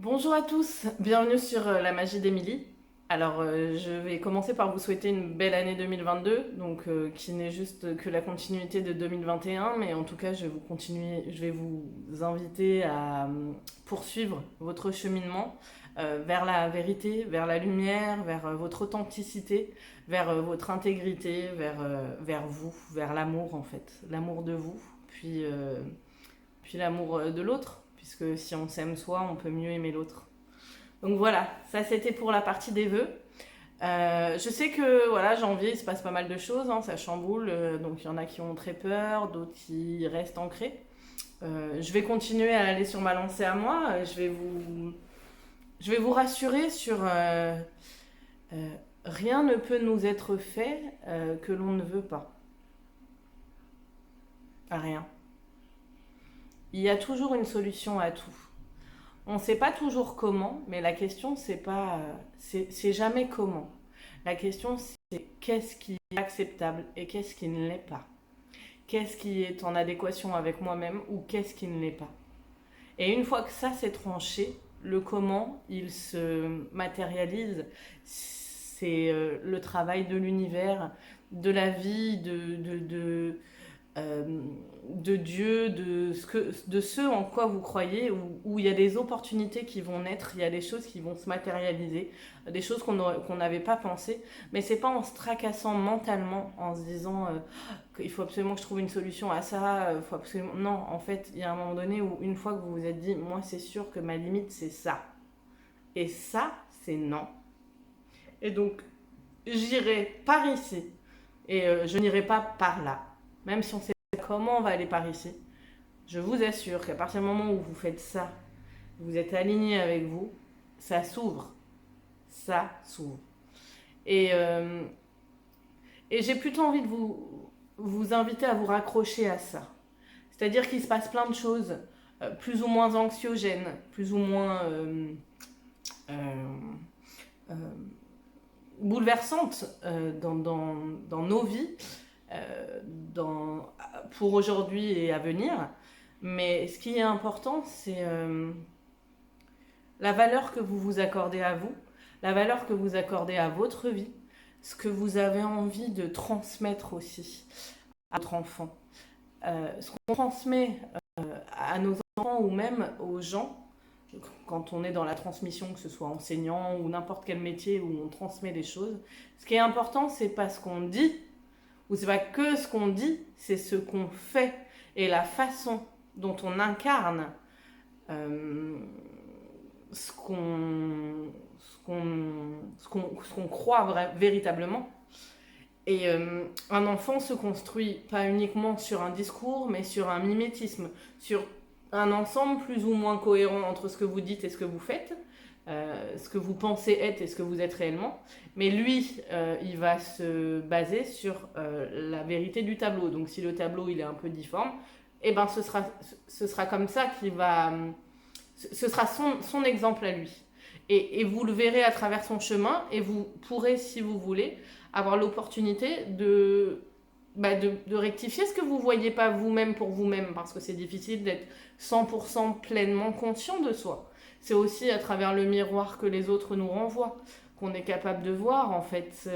Bonjour à tous, bienvenue sur La magie d'Émilie. Alors, je vais commencer par vous souhaiter une belle année 2022, qui n'est juste que la continuité de 2021, mais en tout cas, je vais vous inviter à poursuivre votre cheminement vers la vérité, vers la lumière, vers votre authenticité, vers votre intégrité, vers vous, vers l'amour en fait, l'amour de vous, puis l'amour de l'autre, puisque si on s'aime soi, on peut mieux aimer l'autre. Donc voilà, ça c'était pour la partie des vœux. Je sais que voilà, janvier, il se passe pas mal de choses, hein, ça chamboule, donc il y en a qui ont très peur, d'autres qui restent ancrés. Je vais continuer à aller sur ma lancée à moi, je vais vous rassurer sur rien ne peut nous être fait que l'on ne veut pas. Rien. Il y a toujours une solution à tout. On ne sait pas toujours comment, mais la question c'est jamais comment. La question c'est qu'est-ce qui est acceptable et qu'est-ce qui ne l'est pas. Qu'est-ce qui est en adéquation avec moi-même ou qu'est-ce qui ne l'est pas. Et une fois que ça s'est tranché, le comment il se matérialise, c'est le travail de l'univers, de la vie, euh, de Dieu, de ce en quoi vous croyez, où il y a des opportunités qui vont naître, il y a des choses qui vont se matérialiser, des choses qu'on n'avait pas pensé. Mais c'est pas en se tracassant mentalement, en se disant qu'il faut absolument que je trouve une solution à ça, faut absolument... Non, en fait, il y a un moment donné où une fois que vous vous êtes dit, moi c'est sûr que ma limite c'est ça. Et ça, c'est non. Et donc, j'irai par ici et je n'irai pas par là. Même si on sait comment on va aller par ici, je vous assure qu'à partir du moment où vous faites ça, vous êtes aligné avec vous, ça s'ouvre. Ça s'ouvre. Et, euh, et j'ai plutôt envie de vous inviter à vous raccrocher à ça. C'est-à-dire qu'il se passe plein de choses, plus ou moins anxiogènes, plus ou moins euh, euh, bouleversantes dans nos vies, pour aujourd'hui et à venir. Mais ce qui est important, c'est la valeur que vous vous accordez à vous, la valeur que vous accordez à votre vie, ce que vous avez envie de transmettre aussi à votre enfant. Ce qu'on transmet à nos enfants ou même aux gens, quand on est dans la transmission, que ce soit enseignant ou n'importe quel métier où on transmet des choses, ce qui est important, c'est pas ce qu'on dit, ou c'est pas que ce qu'on dit, c'est ce qu'on fait et la façon dont on incarne euh, ce qu'on croit véritablement. Et un enfant se construit pas uniquement sur un discours, mais sur un mimétisme, sur un ensemble plus ou moins cohérent entre ce que vous dites et ce que vous faites, ce que vous pensez être et ce que vous êtes réellement. Mais lui, il va se baser sur la vérité du tableau. Donc si le tableau il est un peu difforme, eh ben ce sera comme ça qu'il va ce sera son exemple à lui. Et vous le verrez à travers son chemin et vous pourrez, si vous voulez, avoir l'opportunité de rectifier ce que vous ne voyez pas vous-même pour vous-même, parce que c'est difficile d'être 100% pleinement conscient de soi. C'est aussi à travers le miroir que les autres nous renvoient qu'on est capable de voir en fait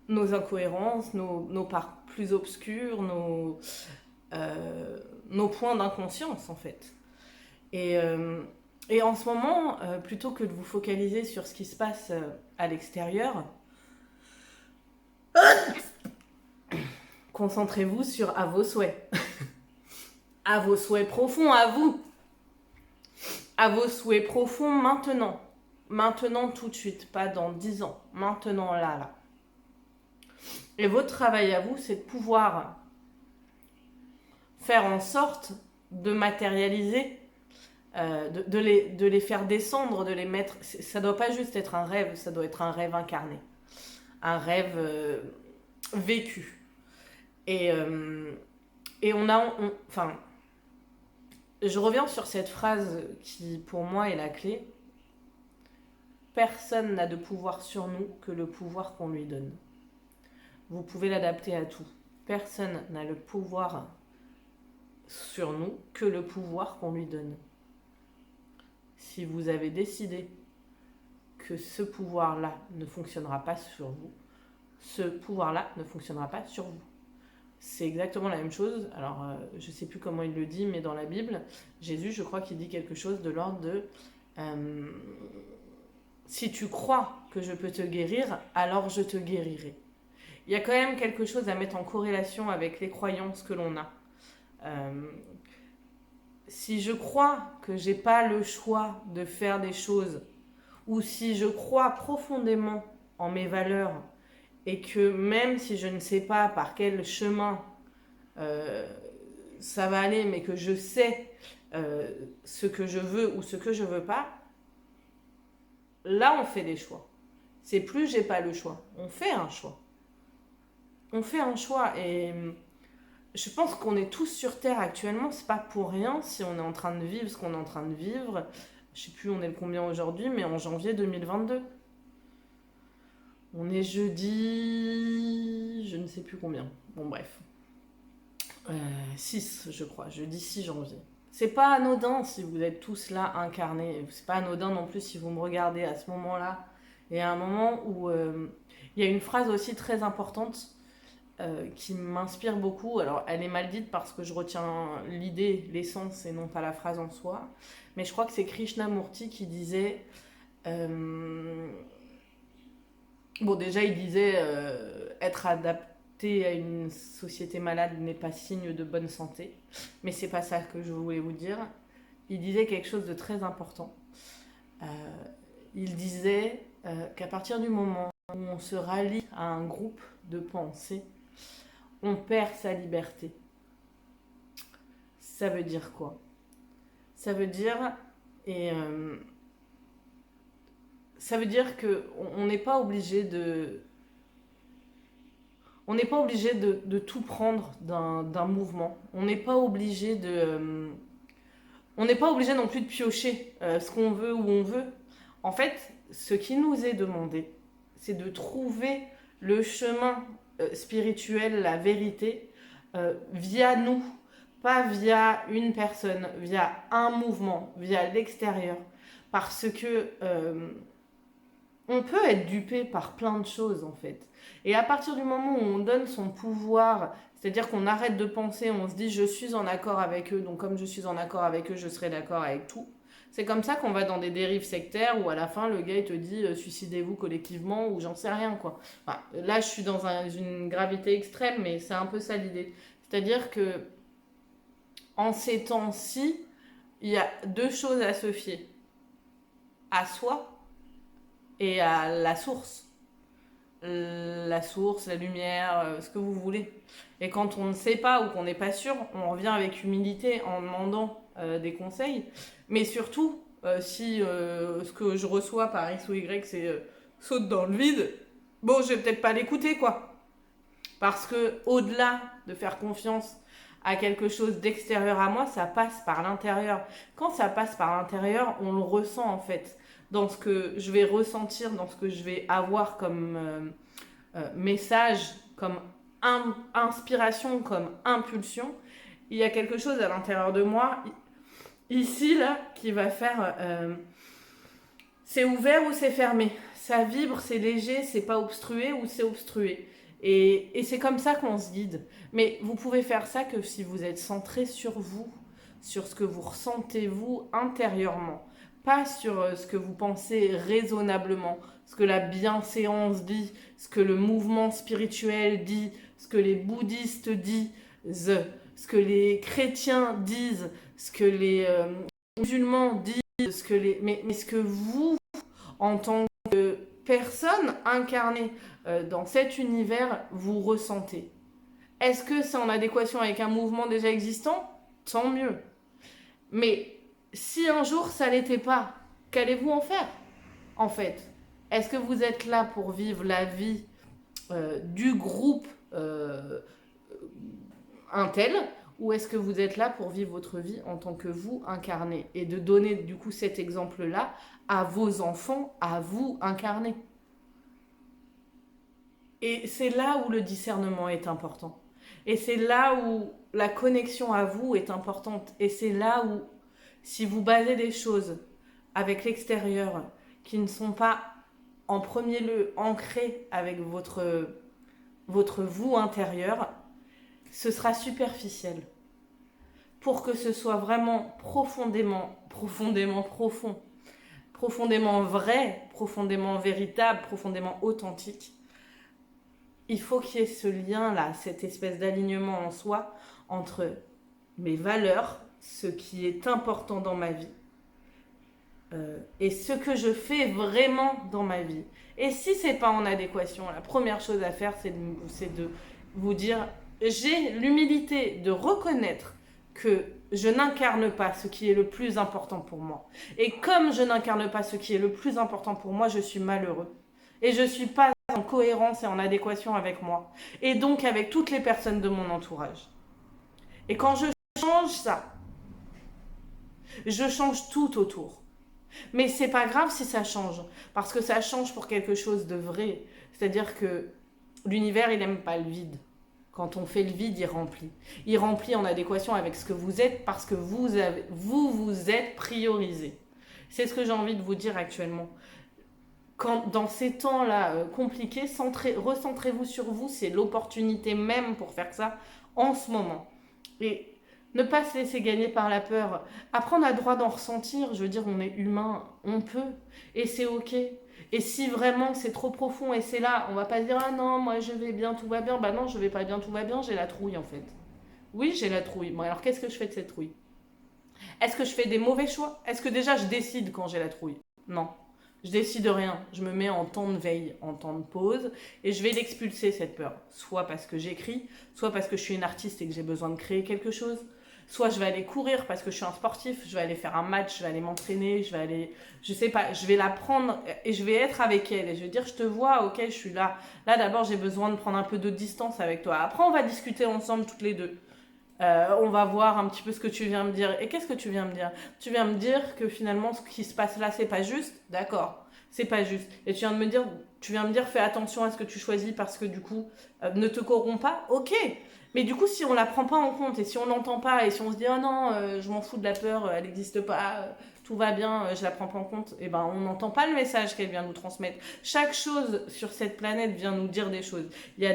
nos incohérences, nos parts plus obscures, nos points d'inconscience en fait. Et, euh, et en ce moment, plutôt que de vous focaliser sur ce qui se passe à l'extérieur, concentrez-vous sur à vos souhaits. À vos souhaits profonds, à vous. À vos souhaits profonds maintenant. Maintenant tout de suite, pas dans 10 ans. Maintenant là, là. Et votre travail à vous, c'est de pouvoir faire en sorte de matérialiser, de les faire descendre, de les mettre. Ça doit pas juste être un rêve, ça doit être un rêve incarné. Un rêve vécu. Et, euh, et enfin, je reviens sur cette phrase qui, pour moi, est la clé. Personne n'a de pouvoir sur nous que le pouvoir qu'on lui donne. Vous pouvez l'adapter à tout. Personne n'a le pouvoir sur nous que le pouvoir qu'on lui donne. si vous avez décidé que ce pouvoir-là ne fonctionnera pas sur vous, ce pouvoir-là ne fonctionnera pas sur vous. C'est exactement la même chose. Alors, je ne sais plus comment il le dit, mais dans la Bible, Jésus, je crois qu'il dit quelque chose de l'ordre de si tu crois que je peux te guérir, alors je te guérirai. Il y a quand même quelque chose à mettre en corrélation avec les croyances que l'on a. Si je crois que j'ai pas le choix de faire des choses, ou si je crois profondément en mes valeurs, et que même si je ne sais pas par quel chemin ça va aller, mais que je sais ce que je veux ou ce que je veux pas, là on fait des choix. C'est plus j'ai pas le choix, on fait un choix. On fait un choix et je pense qu'on est tous sur Terre actuellement, c'est pas pour rien si on est en train de vivre ce qu'on est en train de vivre. Je sais plus on est le combien aujourd'hui, mais en janvier 2022. On est jeudi, je ne sais plus combien. Bon bref. 6 je crois, jeudi 6 janvier. C'est pas anodin si vous êtes tous là incarnés. C'est pas anodin non plus si vous me regardez à ce moment-là. Et à un moment où il y a une phrase aussi très importante qui m'inspire beaucoup. Alors, elle est mal dite parce que je retiens l'idée, l'essence et non pas la phrase en soi. Mais je crois que c'est Krishnamurti qui disait... Bon, déjà, il disait être adapté à une société malade n'est pas signe de bonne santé. Mais c'est pas ça que je voulais vous dire. Il disait quelque chose de très important. Il disait qu'à partir du moment où on se rallie à un groupe de pensée, on perd sa liberté. Ça veut dire quoi? Ça veut dire ça veut dire que on n'est pas obligé de de tout prendre d'un mouvement. On n'est pas obligé de on n'est pas obligé non plus de piocher ce qu'on veut où on veut. En fait, ce qui nous est demandé, c'est de trouver le chemin spirituel, la vérité, via nous, pas via une personne, via un mouvement, via l'extérieur. Parce que on peut être dupé par plein de choses en fait. Et à partir du moment où on donne son pouvoir, c'est-à-dire qu'on arrête de penser, on se dit je suis en accord avec eux, donc comme je suis en accord avec eux, je serai d'accord avec tout. C'est comme ça qu'on va dans des dérives sectaires où à la fin le gars il te dit suicidez-vous collectivement ou j'en sais rien quoi. Enfin, là je suis dans une gravité extrême mais c'est un peu ça l'idée. C'est-à-dire que en ces temps-ci, il y a deux choses à se fier. À soi et à la source. La source, la lumière, ce que vous voulez. Et quand on ne sait pas ou qu'on n'est pas sûr, on revient avec humilité en demandant des conseils. Mais surtout, si ce que je reçois par X ou Y, c'est saute dans le vide, bon, je vais peut-être pas l'écouter, quoi. Parce que au-delà de faire confiance à quelque chose d'extérieur à moi, ça passe par l'intérieur. Quand ça passe par l'intérieur, on le ressent en fait. Dans ce que je vais ressentir, dans ce que je vais avoir comme message, comme inspiration, comme impulsion, il y a quelque chose à l'intérieur de moi, ici, là, qui va faire... c'est ouvert ou c'est fermé. Ça vibre, c'est léger, c'est pas obstrué ou c'est obstrué. Et c'est comme ça qu'on se guide. Mais vous pouvez faire ça que si vous êtes centré sur vous, sur ce que vous ressentez vous intérieurement. Pas sur ce que vous pensez raisonnablement, ce que la bienséance dit, ce que le mouvement spirituel dit, ce que les bouddhistes disent, ce que les chrétiens disent, ce que les musulmans disent, mais ce que vous, en tant que personne incarnée dans cet univers, vous ressentez. Est-ce que c'est en adéquation avec un mouvement déjà existant? Tant mieux. Mais si un jour ça l'était pas, qu'allez-vous en faire en fait? Est-ce que vous êtes là pour vivre la vie du groupe un tel ou est-ce que vous êtes là pour vivre votre vie en tant que vous incarné et de donner du coup cet exemple-là à vos enfants, à vous incarnés? Et c'est là où le discernement est important. Et c'est là où la connexion à vous est importante. Et c'est là où, si vous basez les choses avec l'extérieur, qui ne sont pas en premier lieu ancrés avec votre vous intérieur, ce sera superficiel. Pour que ce soit vraiment profondément profond, profondément vrai, profondément véritable, profondément authentique, il faut qu'il y ait ce lien-là, cette espèce d'alignement en soi entre mes valeurs, ce qui est important dans ma vie, et ce que je fais vraiment dans ma vie. Et si c'est pas en adéquation, la première chose à faire, c'est de vous dire, j'ai l'humilité de reconnaître que je n'incarne pas ce qui est le plus important pour moi. Et comme je n'incarne pas ce qui est le plus important pour moi, je suis malheureux. Et je suis pas en cohérence et en adéquation avec moi. Et donc avec toutes les personnes de mon entourage. Et quand je change ça, je change tout autour. Mais c'est pas grave si ça change, parce que ça change pour quelque chose de vrai. C'est-à-dire que l'univers, il n'aime pas le vide. Quand on fait le vide, il remplit. Il remplit en adéquation avec ce que vous êtes, parce que vous êtes priorisé. C'est ce que j'ai envie de vous dire actuellement. Dans ces temps-là compliqués, recentrez-vous sur vous, c'est l'opportunité même pour faire ça en ce moment. Et ne pas se laisser gagner par la peur. Après, on a le droit d'en ressentir. Je veux dire, on est humain, on peut. Et c'est ok. Et si vraiment c'est trop profond et c'est là, on va pas se dire ah non, moi je vais bien, tout va bien. Bah non, je vais pas bien, tout va bien, j'ai la trouille en fait. Oui, j'ai la trouille. Bon, alors qu'est-ce que je fais de cette trouille? Est-ce que je fais des mauvais choix? Est-ce que déjà je décide quand j'ai la trouille? Non. Je décide rien. Je me mets en temps de veille, en temps de pause, et je vais l'expulser cette peur. Soit parce que j'écris, soit parce que je suis une artiste et que j'ai besoin de créer quelque chose. Soit je vais aller courir parce que je suis un sportif, je vais aller faire un match, je vais aller m'entraîner, je sais pas, je vais la prendre et je vais être avec elle. Et je vais dire, je te vois, ok, je suis là. Là, d'abord, j'ai besoin de prendre un peu de distance avec toi. Après, on va discuter ensemble toutes les deux. On va voir un petit peu ce que tu viens me dire. Et qu'est-ce que tu viens me dire? Tu viens me dire que finalement, ce qui se passe là, c'est pas juste. D'accord, c'est pas juste. Et tu viens me dire, fais attention à ce que tu choisis parce que du coup, ne te corromps pas. Ok. Mais du coup, si on la prend pas en compte et si on n'entend pas et si on se dit oh non, je m'en fous de la peur, elle n'existe pas, tout va bien, je la prends pas en compte, et ben on n'entend pas le message qu'elle vient nous transmettre. Chaque chose sur cette planète vient nous dire des choses. Il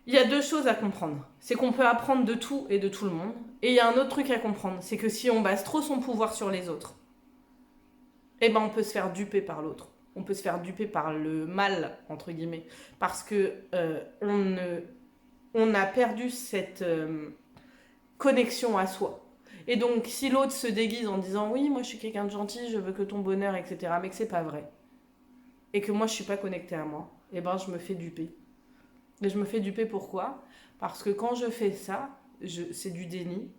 y a deux choses à comprendre. C'est qu'on peut apprendre de tout et de tout le monde. Et il y a un autre truc à comprendre, c'est que si on base trop son pouvoir sur les autres, eh ben on peut se faire duper par l'autre. On peut se faire duper par le mal, entre guillemets. Parce que on a perdu cette connexion à soi. Et donc, si l'autre se déguise en disant oui, moi je suis quelqu'un de gentil, je veux que ton bonheur, etc., mais que c'est pas vrai, et que moi je suis pas connectée à moi, eh ben je me fais duper. Et je me fais duper pourquoi? Parce que quand je fais ça, c'est du déni,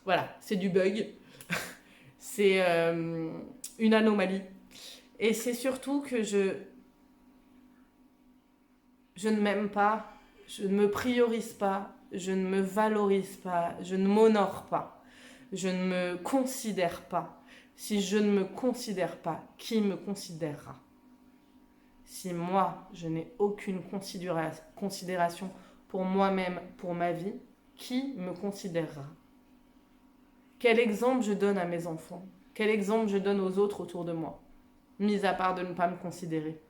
voilà, c'est du bug, c'est une anomalie. Et c'est surtout que je ne m'aime pas, je ne me priorise pas, je ne me valorise pas, je ne m'honore pas, je ne me considère pas. Si je ne me considère pas, qui me considérera? Si moi, je n'ai aucune considération pour moi-même, pour ma vie, qui me considérera? Quel exemple je donne à mes enfants? Quel exemple je donne aux autres autour de moi? Mis à part de ne pas me considérer.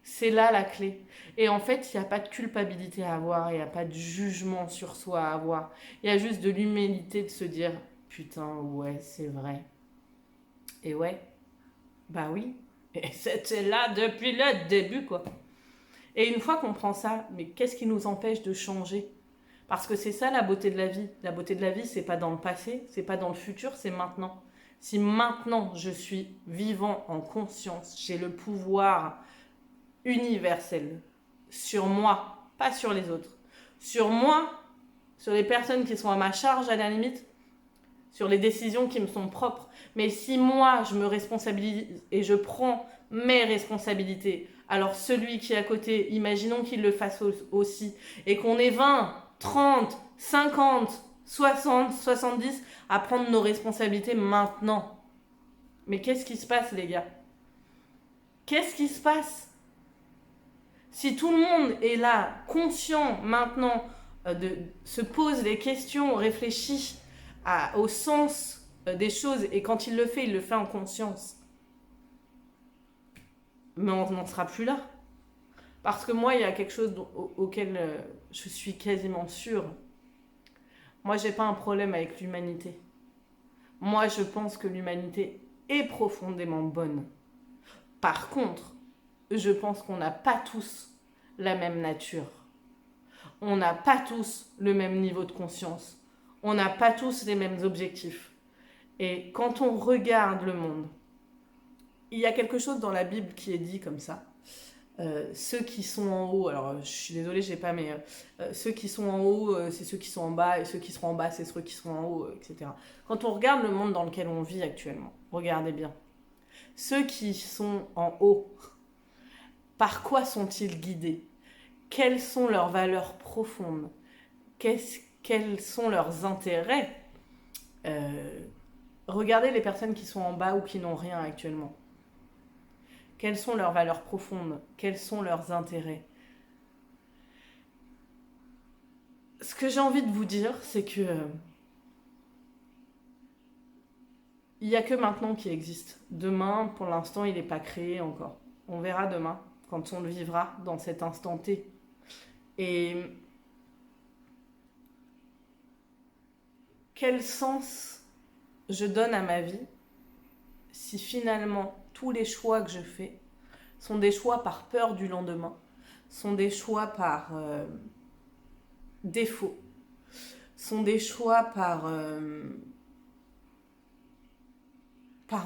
C'est là la clé. Et en fait, il n'y a pas de culpabilité à avoir, il n'y a pas de jugement sur soi à avoir. Il y a juste de l'humilité de se dire putain, ouais, c'est vrai. Et ouais, bah oui. Et c'était là depuis le début, quoi. Et une fois qu'on prend ça, mais qu'est-ce qui nous empêche de changer? Parce que c'est ça la beauté de la vie. La beauté de la vie, c'est pas dans le passé, c'est pas dans le futur, c'est maintenant. Si maintenant je suis vivant en conscience, j'ai le pouvoir universel sur moi, pas sur les autres. Sur moi, sur les personnes qui sont à ma charge à la limite, sur les décisions qui me sont propres. Mais si moi, je me responsabilise et je prends mes responsabilités, alors celui qui est à côté, imaginons qu'il le fasse aussi, et qu'on ait 20, 30, 50, 60, 70 à prendre nos responsabilités maintenant. Mais qu'est-ce qui se passe, les gars? Qu'est-ce qui se passe? Si tout le monde est là, conscient maintenant se pose les questions, réfléchit au sens des choses, et quand il le fait en conscience. Mais on n'en sera plus là. Parce que moi, il y a quelque chose auquel je suis quasiment sûre. Moi, j'ai pas un problème avec l'humanité. Moi, je pense que l'humanité est profondément bonne. Par contre, je pense qu'on n'a pas tous la même nature. On n'a pas tous le même niveau de conscience. On n'a pas tous les mêmes objectifs. Et quand on regarde le monde, il y a quelque chose dans la Bible qui est dit comme ça. Ceux qui sont en haut, alors je suis désolée, j'ai pas, mais ceux qui sont en haut, c'est ceux qui sont en bas, et ceux qui seront en bas, c'est ceux qui sont en haut, etc. Quand on regarde le monde dans lequel on vit actuellement, regardez bien. Ceux qui sont en haut, par quoi sont-ils guidés? Quelles sont leurs valeurs profondes? Quels sont leurs intérêts? Regardez les personnes qui sont en bas ou qui n'ont rien actuellement. Quelles sont leurs valeurs profondes? Quels sont leurs intérêts? Ce que j'ai envie de vous dire, c'est que il n'y a que maintenant qui existe. Demain, pour l'instant, il n'est pas créé encore. On verra demain, quand on le vivra dans cet instant T. Et quel sens je donne à ma vie si finalement tous les choix que je fais sont des choix par peur du lendemain, sont des choix par défaut, sont des choix par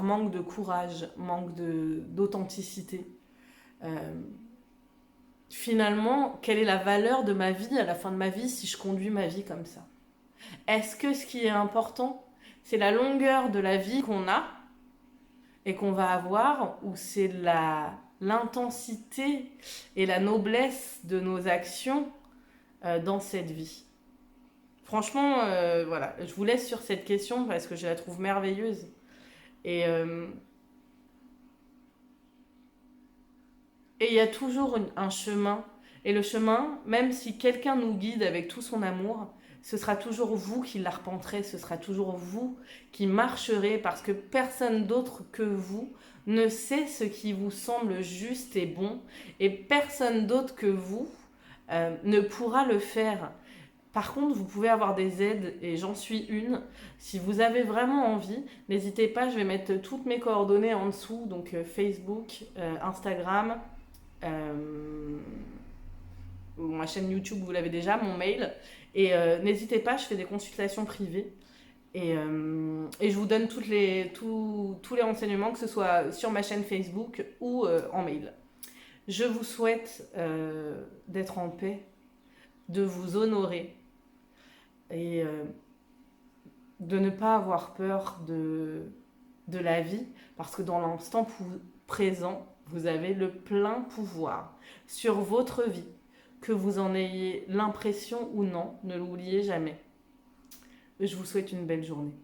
manque de courage, manque d'authenticité. Finalement, quelle est la valeur de ma vie à la fin de ma vie si je conduis ma vie comme ça? Est-ce que ce qui est important, c'est la longueur de la vie qu'on a et qu'on va avoir, ou c'est l'intensité et la noblesse de nos actions dans cette vie? Franchement, voilà, je vous laisse sur cette question parce que je la trouve merveilleuse. Et il y a toujours un chemin. Et le chemin, même si quelqu'un nous guide avec tout son amour, ce sera toujours vous qui l'arpenterez, ce sera toujours vous qui marcherez, parce que personne d'autre que vous ne sait ce qui vous semble juste et bon, et personne d'autre que vous ne pourra le faire. Par contre, vous pouvez avoir des aides, et j'en suis une. Si vous avez vraiment envie, n'hésitez pas, je vais mettre toutes mes coordonnées en dessous, donc Facebook, Instagram, ma chaîne YouTube, vous l'avez déjà, mon mail. Et n'hésitez pas, je fais des consultations privées. Et je vous donne tous les renseignements, que ce soit sur ma chaîne Facebook ou en mail. Je vous souhaite d'être en paix, de vous honorer et de ne pas avoir peur de la vie, parce que dans l'instant présent, vous avez le plein pouvoir sur votre vie, que vous en ayez l'impression ou non, ne l'oubliez jamais. Je vous souhaite une belle journée.